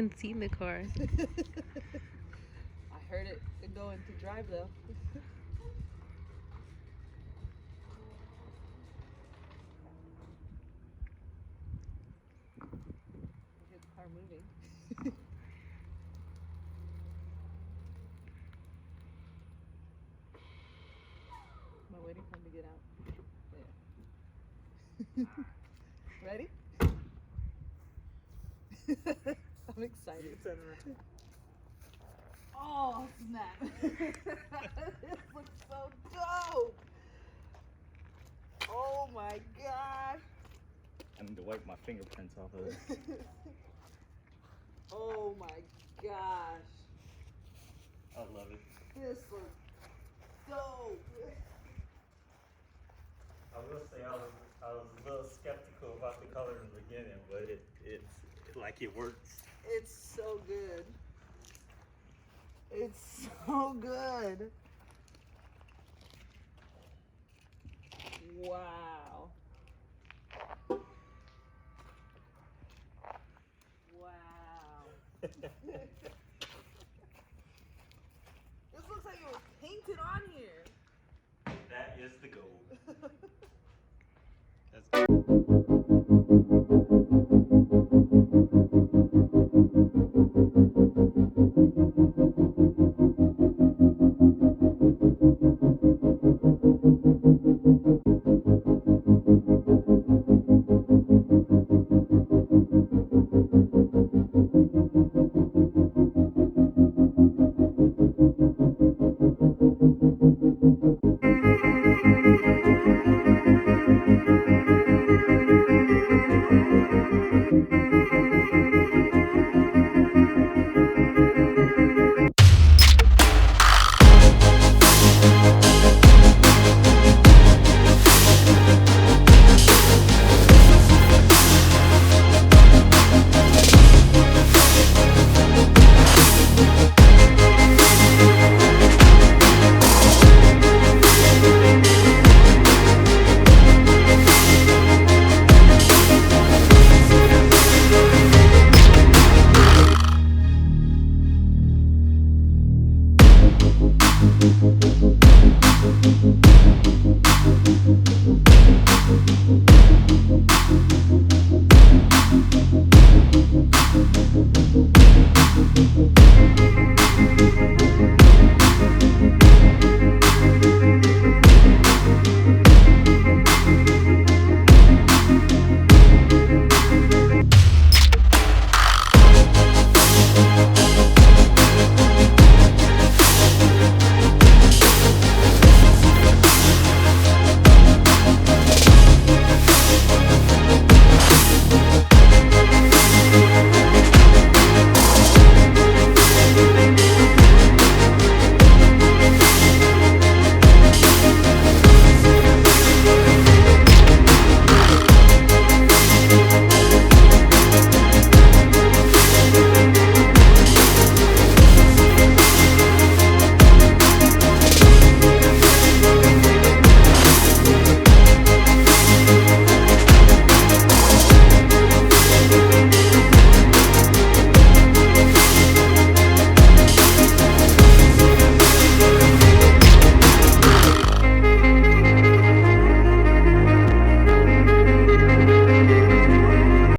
even seen the car. I heard it going to drive though. I hear the car moving. Am I waiting for him to get out? Yeah. Ready? I'm excited. Oh, snap. This looks so dope. Oh my gosh. I need to wipe my fingerprints off of this. Oh my gosh. I love it. This looks dope. I will say I was a little skeptical about the color in the beginning, but it works. It's so good. It's so good. Wow. Wow. This looks like it was painted on here. That is the goal. That's